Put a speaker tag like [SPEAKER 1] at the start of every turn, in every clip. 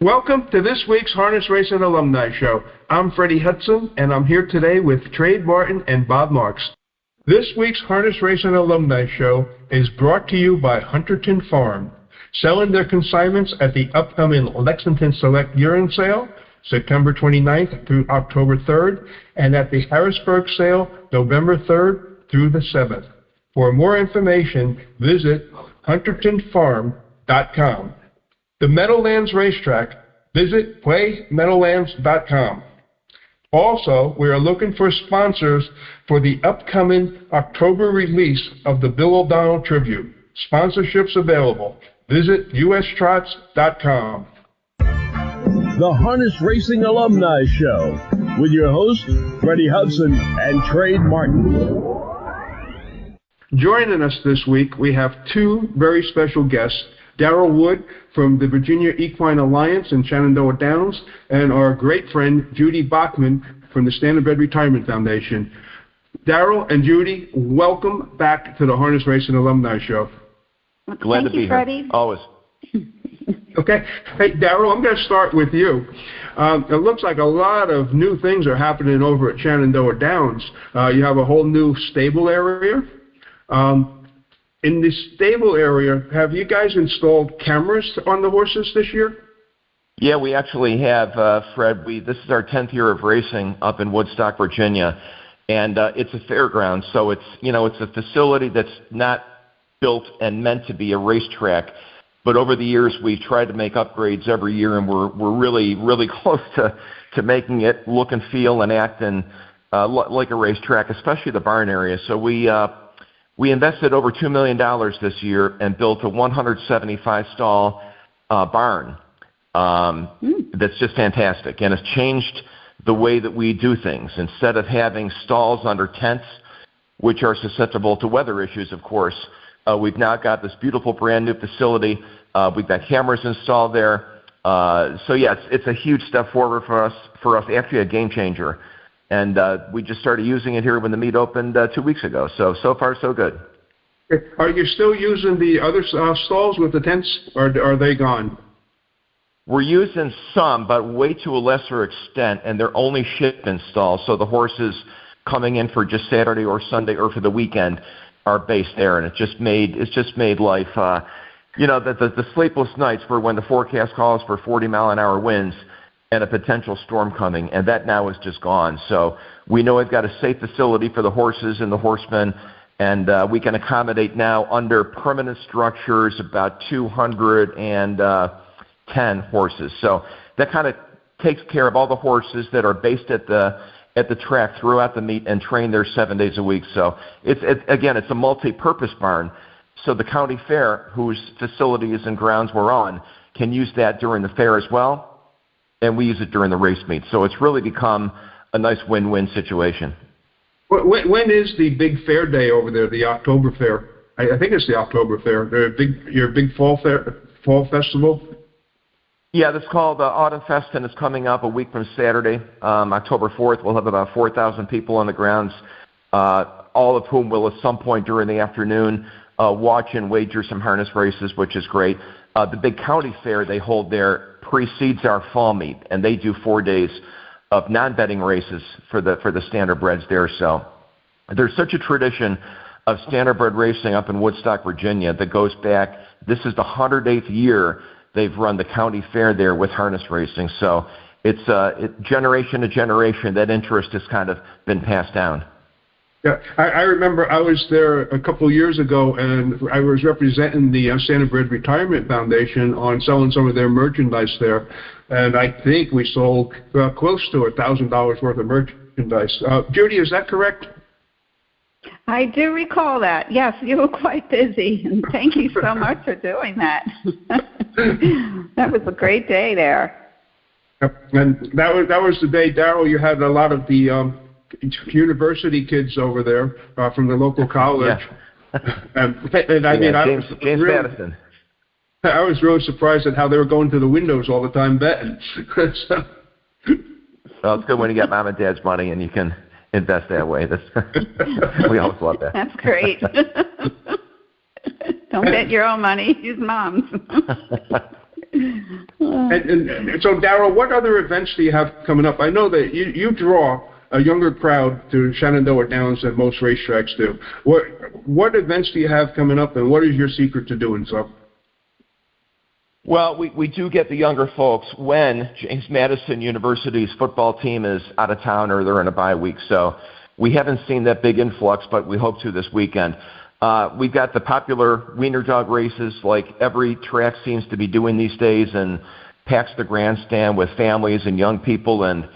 [SPEAKER 1] Welcome to this week's Harness Racing Alumni Show. I'm Freddie Hudson, and I'm here today with Trade Martin and Bob Marks. This week's Harness Racing Alumni Show is brought to you by Hunterton Farm, selling their consignments at the upcoming Lexington Select Year-End Sale, September 29th through October 3rd, and at the Harrisburg Sale, November 3rd through the 7th. For more information, visit huntertonfarm.com. The Meadowlands Racetrack, visit playmeadowlands.com. Also, we are looking for sponsors for the upcoming October release of the Bill O'Donnell Tribute. Sponsorships available. Visit ustrots.com.
[SPEAKER 2] The Harness Racing Alumni Show with your hosts, Freddie Hudson and Trade Martin.
[SPEAKER 1] Joining us this week, we have two very special guests, Darrell Wood from the Virginia Equine Alliance in Shenandoah Downs, and our great friend, Judy Bokman from the Standardbred Retirement Foundation. Darrell and Judy, welcome back to the Harness Racing Alumni Show.
[SPEAKER 3] Glad to be here. Always.
[SPEAKER 1] Okay. Hey, Darrell, I'm going to start with you. It looks like a lot of new things are happening over at Shenandoah Downs. You have a whole new stable area. In the stable area, have you guys installed cameras on the horses this year?
[SPEAKER 3] Yeah, we actually have, Fred. This is our 10th year of racing up in Woodstock, Virginia, and it's a fairground, so it's a facility that's not built and meant to be a racetrack. But over the years, we've tried to make upgrades every year, and we're really, really close to making it look and feel and act like a racetrack, especially the barn area. So we invested over $2 million this year and built a 175-stall barn that's just fantastic. And it's changed the way that we do things. Instead of having stalls under tents, which are susceptible to weather issues, of course, we've now got this beautiful brand-new facility. We've got cameras installed there. So, yeah, it's a huge step forward for us, actually a game changer. And we just started using it here when the meet opened 2 weeks ago. So far, so good.
[SPEAKER 1] Are you still using the other stalls with the tents, or are they gone?
[SPEAKER 3] We're using some, but way to a lesser extent, and they're only ship-in stalls. So the horses coming in for just Saturday or Sunday or for the weekend are based there, and it's just made life, the sleepless nights for when the forecast calls for 40-mile-an-hour winds and a potential storm coming, and that now is just gone. So we know we've got a safe facility for the horses and the horsemen, and we can accommodate now under permanent structures about 210 horses. So that kind of takes care of all the horses that are based at the track throughout the meet and trained there 7 days a week. So it's a multi-purpose barn. So the county fair, whose facilities and grounds we're on, can use that during the fair as well, and we use it during the race meet. So it's really become a nice win-win situation.
[SPEAKER 1] When is the big fair day over there, the October fair? I think it's the October fair. Your big fall festival?
[SPEAKER 3] Yeah, that's called Autumn Fest, and it's coming up a week from Saturday, October 4th. We'll have about 4,000 people on the grounds, all of whom will at some point during the afternoon watch and wager some harness races, which is great. The big county fair they hold there precedes our fall meet, and they do 4 days of non-betting races for the standardbreds there. So there's such a tradition of standardbred racing up in Woodstock, Virginia, that goes back. This is the 108th year they've run the county fair there with harness racing. So it's generation to generation, that interest has kind of been passed down.
[SPEAKER 1] Yeah, I remember I was there a couple of years ago, and I was representing the Standardbred Retirement Foundation on selling some of their merchandise there, and I think we sold close to $1,000 worth of merchandise. Judy, is that correct?
[SPEAKER 4] I do recall that. Yes, you were quite busy, and thank you so much for doing that. That was a great day there.
[SPEAKER 1] And that was the day, Darrell, you had a lot of the university kids over there from the local college.
[SPEAKER 3] Yeah. James Madison.
[SPEAKER 1] I was really surprised at how they were going to the windows all the time betting. So.
[SPEAKER 3] Well, it's good when you get mom and dad's money and you can invest that way. We always love that.
[SPEAKER 4] That's great. Don't bet your own money. Use mom's.
[SPEAKER 1] And so, Darrell, what other events do you have coming up? I know that you draw a younger crowd to Shenandoah Downs than most racetracks do. What events do you have coming up, and what is your secret to doing so?
[SPEAKER 3] Well, we do get the younger folks when James Madison University's football team is out of town or they're in a bye week. So we haven't seen that big influx, but we hope to this weekend. We've got the popular wiener dog races like every track seems to be doing these days, and packs the grandstand with families and young people, and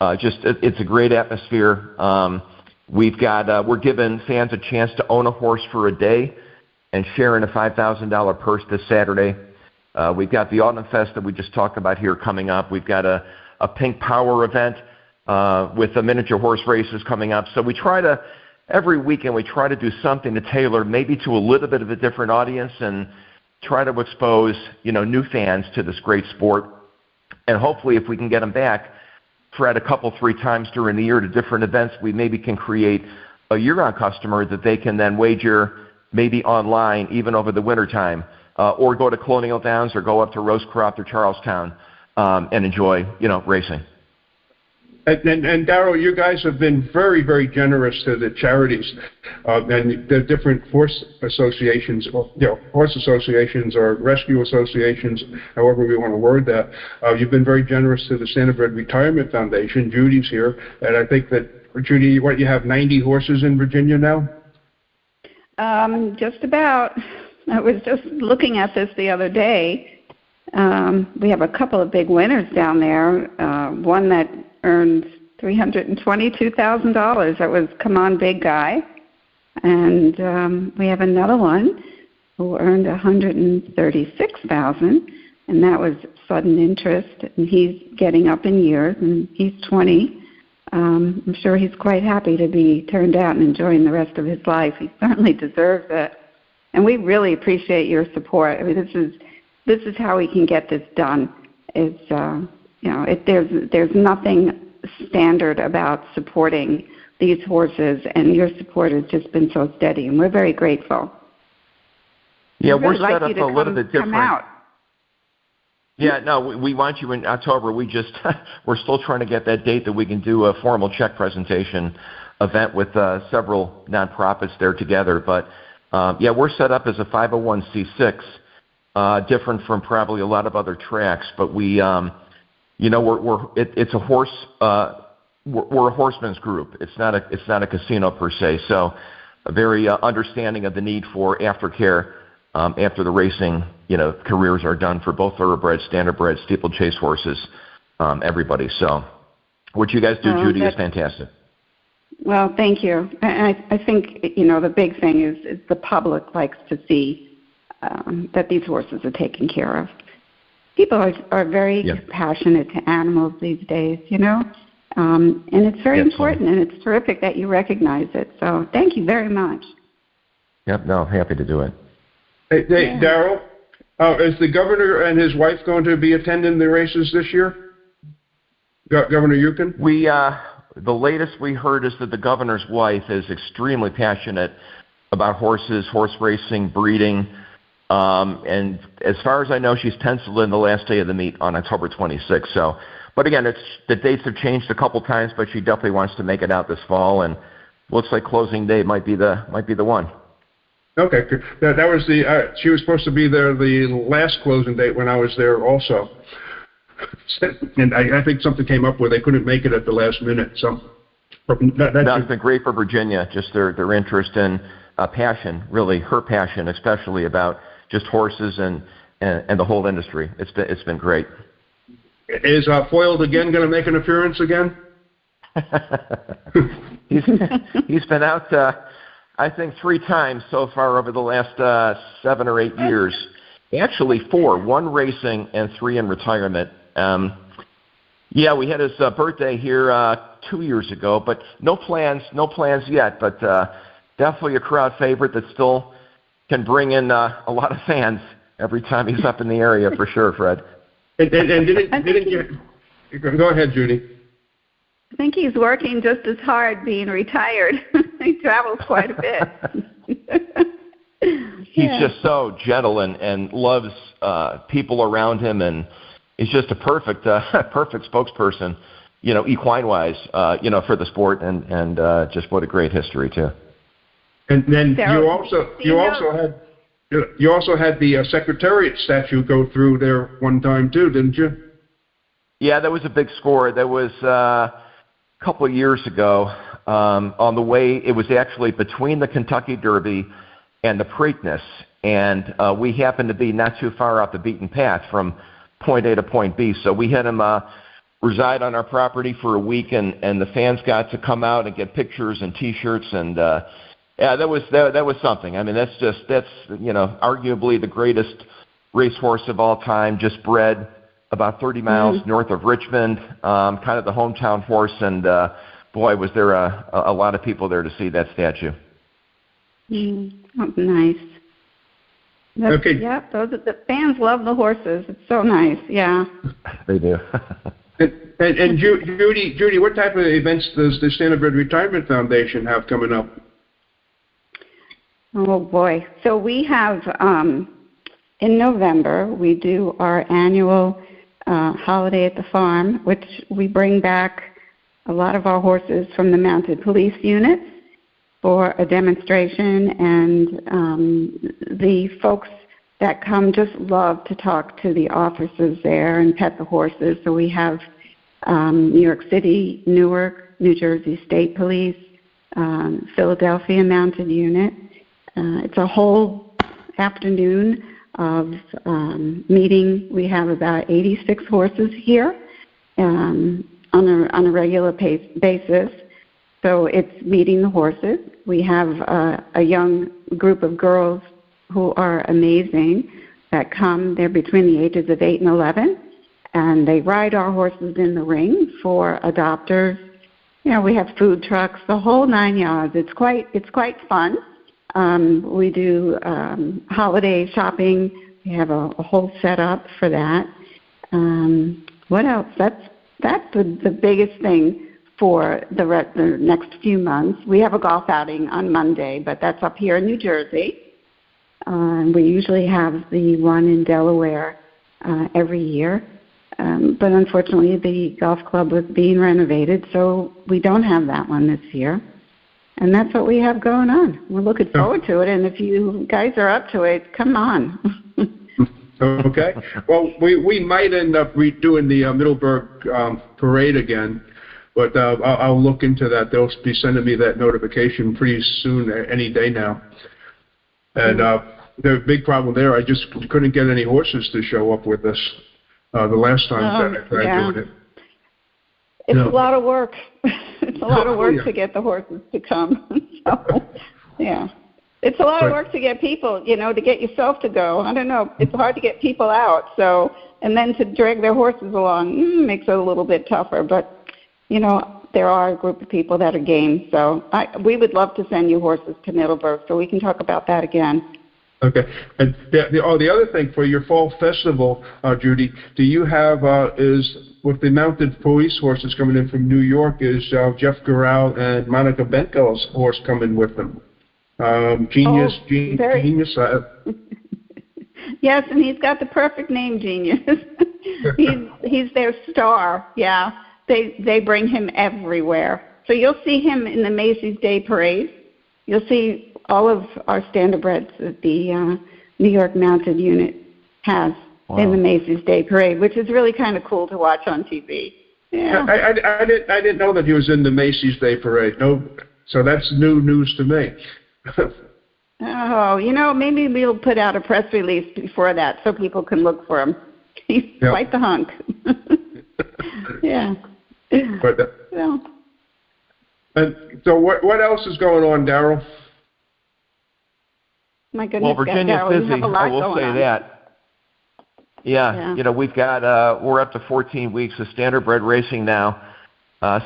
[SPEAKER 3] it's a great atmosphere. We're giving fans a chance to own a horse for a day and share in a $5,000 purse this Saturday. We've got the Autumn Fest that we just talked about here coming up. We've got a Pink Power event with the miniature horse races coming up. So every weekend we try to do something to tailor maybe to a little bit of a different audience and try to expose, new fans to this great sport. And hopefully if we can get them back, Fred, a couple, 3 times during the year to different events, we maybe can create a year-round customer that they can then wager maybe online even over the wintertime. Or go to Colonial Downs or go up to Rosecroft or Charlestown and enjoy, racing.
[SPEAKER 1] And Darrell, you guys have been very, very generous to the charities and the different horse associations, or rescue associations, however we want to word that. You've been very generous to the Standardbred Retirement Foundation. Judy's here, and I think that, Judy, you have 90 horses in Virginia now?
[SPEAKER 4] Just about. I was just looking at this the other day. We have a couple of big winners down there. One that earned $322,000. That was Come On Big Guy. And we have another one who earned $136,000, and that was Sudden Interest. And he's getting up in years, and he's 20. I'm sure he's quite happy to be turned out and enjoying the rest of his life. He certainly deserves it. And we really appreciate your support. I mean, this is how we can get this done. There's nothing standard about supporting these horses, and your support has just been so steady, and we're very grateful.
[SPEAKER 3] Yeah, we're set up a little bit different.
[SPEAKER 4] Come out.
[SPEAKER 3] Yeah, no, we want you in October. We're still trying to get that date that we can do a formal check presentation event with several nonprofits there together, but. We're set up as a 501c6, different from probably a lot of other tracks. But it's a horse. We're a horseman's group. It's not a casino per se. So, a very understanding of the need for aftercare after the racing, careers are done for both thoroughbreds, standardbreds, steeplechase horses, everybody. So, what you guys do, Judy, is fantastic.
[SPEAKER 4] Well, thank you. I think, the big thing is the public likes to see that these horses are taken care of. People are very passionate to animals these days, and it's very important, and it's terrific that you recognize it. So thank you very much.
[SPEAKER 3] Yep, no, happy to do it.
[SPEAKER 1] Hey Darrell, is the governor and his wife going to be attending the races this year? Governor Yukon?
[SPEAKER 3] The latest we heard is that the governor's wife is extremely passionate about horses, horse racing, breeding, and as far as I know, she's penciled in the last day of the meet on October 26th. So, but again, the dates have changed a couple times, but she definitely wants to make it out this fall, and looks like closing day might be the one.
[SPEAKER 1] Okay, that was she was supposed to be there the last closing date when I was there also. And I think something came up where they couldn't make it at the last minute. So
[SPEAKER 3] that's been great for Virginia, just their interest and passion, really her passion, especially about just horses and the whole industry. It's been great.
[SPEAKER 1] Is Foiled again going to make an appearance again?
[SPEAKER 3] He's been out, I think, 3 times so far over the last 7 or 8 years. Actually 4, 1 racing and 3 in retirement. We had his birthday here 2 years ago, but no plans yet. But definitely a crowd favorite that still can bring in a lot of fans every time he's up in the area for sure, Fred.
[SPEAKER 1] And didn't you? Go ahead, Judy.
[SPEAKER 4] I think he's working just as hard being retired. He travels quite a bit.
[SPEAKER 3] he's just so gentle and loves people around him, and he's just a perfect perfect spokesperson, equine-wise, for the sport, and just what a great history too.
[SPEAKER 1] And then you also had the Secretariat statue go through there one time too, didn't you?
[SPEAKER 3] Yeah, that was a big score. That was a couple of years ago. On the way, it was actually between the Kentucky Derby and the Preakness, and we happened to be not too far off the beaten path from point A to point B. So we had him reside on our property for a week, and the fans got to come out and get pictures and T-shirts, and yeah, that was something. I mean, that's arguably the greatest racehorse of all time, just bred about 30 miles north of Richmond, kind of the hometown horse, and boy, was there a lot of people there to see that statue.
[SPEAKER 4] Oh, nice.
[SPEAKER 1] Okay.
[SPEAKER 4] Yep, the fans love the horses. It's so nice. Yeah.
[SPEAKER 3] They do.
[SPEAKER 1] and Judy, what type of events does the Standardbred Retirement Foundation have coming up?
[SPEAKER 4] Oh boy! So we have in November we do our annual holiday at the farm, which we bring back a lot of our horses from the mounted police units for a demonstration, and the folks that come just love to talk to the officers there and pet the horses. So we have New York City, Newark, New Jersey State Police, Philadelphia Mounted Unit. It's a whole afternoon of meeting. We have about 86 horses here on a regular basis. So it's meeting the horses. We have a young group of girls who are amazing that come. They're between the ages of 8 and 11, and they ride our horses in the ring for adopters. We have food trucks, the whole 9 yards. It's quite fun. We do holiday shopping. We have a whole setup for that. What else? That's the biggest thing for the next few months. We have a golf outing on Monday, but that's up here in New Jersey. We usually have the one in Delaware every year. But unfortunately, the golf club was being renovated, so we don't have that one this year. And that's what we have going on. We're looking forward to it, and if you guys are up to it, come on.
[SPEAKER 1] Okay. Well, we might end up redoing the Middleburg parade again, but I'll look into that. They'll be sending me that notification pretty soon, any day now. And the big problem there, I just couldn't get any horses to show up with us the last time that I tried doing it.
[SPEAKER 4] It's a lot of work. It's a lot of work to get the horses to come. So, yeah. It's a lot of work to get people, to get yourself to go. I don't know. It's hard to get people out. So, and then to drag their horses along makes it a little bit tougher. But, there are a group of people that are game. So we would love to send you horses to Middleburg so we can talk about that again.
[SPEAKER 1] Okay. And the other thing for your fall festival, Judy, do you have, is with the mounted police horses coming in from New York, is Jeff Gural and Monica Benkel's horse coming with them? Genius.
[SPEAKER 4] Yes, and he's got the perfect name, Genius. he's their star. Yeah, they bring him everywhere. So you'll see him in the Macy's Day Parade. You'll see all of our standardbreds that the New York Mounted Unit has in the Macy's Day Parade, which is really kind of cool to watch on TV. Yeah.
[SPEAKER 1] I didn't know that he was in the Macy's Day Parade. No, so that's new news to me.
[SPEAKER 4] Oh, maybe we'll put out a press release before that so people can look for him. He's quite the hunk. Yeah.
[SPEAKER 1] But, and so what else is going on, Darrell?
[SPEAKER 4] My goodness,
[SPEAKER 3] well, Virginia's
[SPEAKER 4] Darrell,
[SPEAKER 3] busy. I will say that. Yeah, we've got we're up to 14 weeks of standardbred racing now,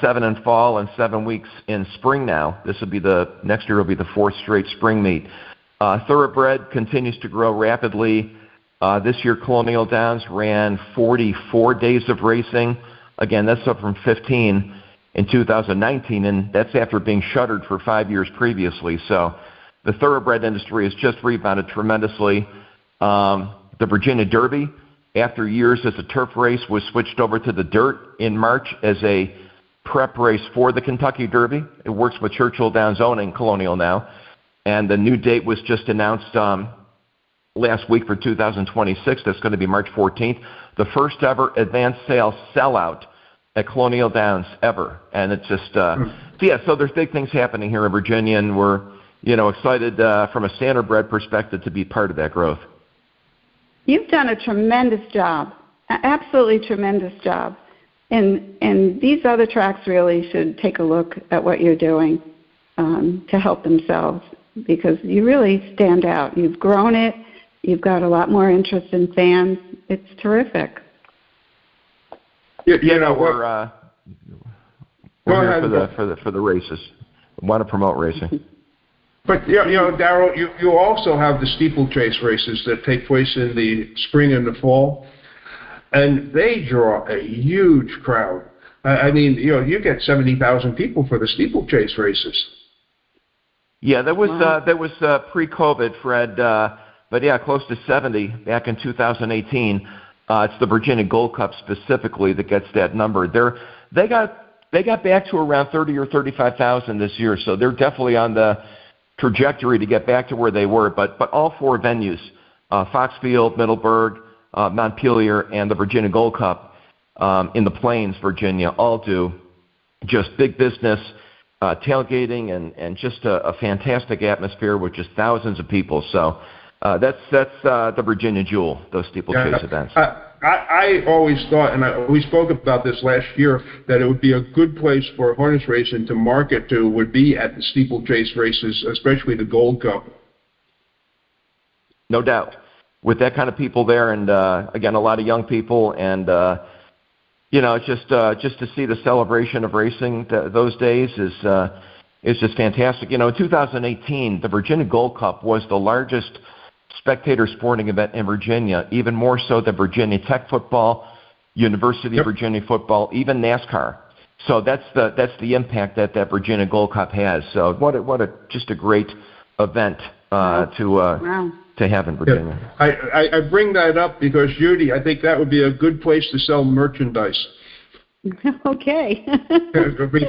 [SPEAKER 3] 7 in fall and 7 weeks in spring now. Next year will be the 4th straight spring meet. Thoroughbred continues to grow rapidly. This year, Colonial Downs ran 44 days of racing. Again, that's up from 15 in 2019, and that's after being shuttered for 5 years previously. So the thoroughbred industry has just rebounded tremendously. The Virginia Derby, after years as a turf race, was switched over to the dirt in March as a prep race for the Kentucky Derby. It works with Churchill Downs owning Colonial now. And the new date was just announced last week for 2026. That's going to be March 14th. The first ever advanced sales sellout at Colonial Downs ever. And it's just, so there's big things happening here in Virginia, and we're, excited from a standardbred perspective to be part of that growth.
[SPEAKER 4] You've done a tremendous job, absolutely tremendous job. And these other tracks really should take a look at what you're doing to help themselves, because you really stand out. You've grown it. You've got a lot more interest in fans. It's terrific.
[SPEAKER 3] We're here for the races. We want to promote racing.
[SPEAKER 1] But, Darrell, you also have the steeplechase races that take place in the spring and the fall, and they draw a huge crowd. I mean, you get 70,000 people for the steeplechase races.
[SPEAKER 3] Yeah, that was pre-COVID, Fred, but yeah, close to 70 back in 2018. It's the Virginia Gold Cup specifically that gets that number. They got back to around 30 or 35,000 this year, so they're definitely on the trajectory to get back to where they were. But all four venues, Foxfield, Middleburg, Montpelier, and the Virginia Gold Cup in the Plains, Virginia, all do just big business, tailgating, and just a fantastic atmosphere with just thousands of people. So that's the Virginia Jewel, those steeplechase events.
[SPEAKER 1] I always thought, and we spoke about this last year, that it would be a good place for harness racing to market to would be at the steeplechase races, especially the Gold Cup.
[SPEAKER 3] No doubt. With that kind of people there, and again, a lot of young people, and it's just to see the celebration of racing those days is just fantastic. In 2018, the Virginia Gold Cup was the largest spectator sporting event in Virginia, even more so than Virginia Tech football, University of Virginia football, even NASCAR. So that's the impact that Virginia Gold Cup has. So just a great event to have in Virginia.
[SPEAKER 1] Yeah. I bring that up because, Judy, I think that would be a good place to sell merchandise.
[SPEAKER 4] Okay.
[SPEAKER 1] in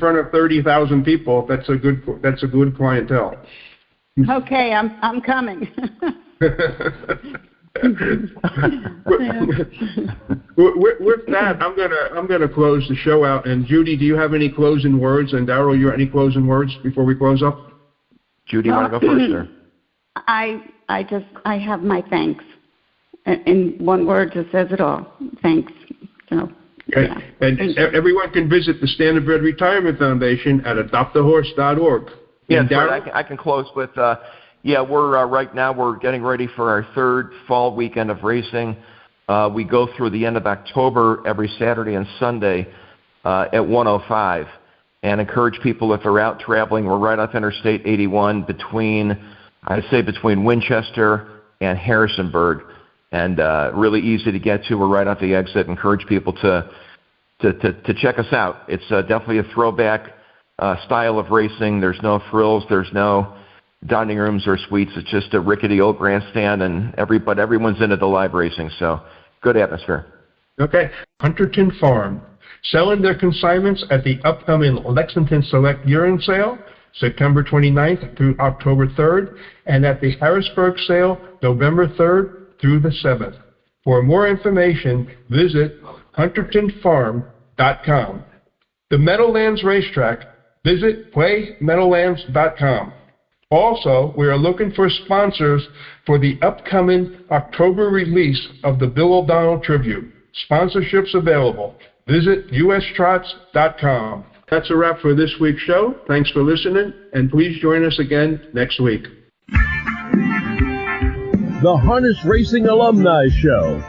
[SPEAKER 1] front of 30,000 people, that's a good clientele.
[SPEAKER 4] Okay, I'm coming.
[SPEAKER 1] With that, I'm gonna close the show out. And Judy, do you have any closing words? And Darrell, you have any closing words before we close up?
[SPEAKER 3] Judy, you want to go first, sir?
[SPEAKER 4] I have my thanks. In one word just says it all. Thanks. So. Yeah.
[SPEAKER 1] And everyone can visit the Standardbred Retirement Foundation at adoptahorse.org.
[SPEAKER 3] Yeah, Fred, I can close with, we're right now we're getting ready for our third fall weekend of racing. We go through the end of October every Saturday and Sunday at 105, and encourage people if they're out traveling. We're right off Interstate 81 between Winchester and Harrisonburg, and really easy to get to. We're right off the exit. Encourage people to check us out. It's definitely a throwback style of racing. There's no frills. There's no dining rooms or suites. It's just a rickety old grandstand, and everyone's into the live racing. So good atmosphere.
[SPEAKER 1] Okay. Hunterton Farm, selling their consignments at the upcoming Lexington Select Urine Sale, September 29th through October 3rd, and at the Harrisburg Sale, November 3rd through the 7th. For more information, visit huntertonfarm.com. The Meadowlands Racetrack, visit playmeadowlands.com. Also, we are looking for sponsors for the upcoming October release of the Bill O'Donnell Tribute. Sponsorships available. Visit ustrots.com. That's a wrap for this week's show. Thanks for listening, and please join us again next week.
[SPEAKER 2] The Harness Racing Alumni Show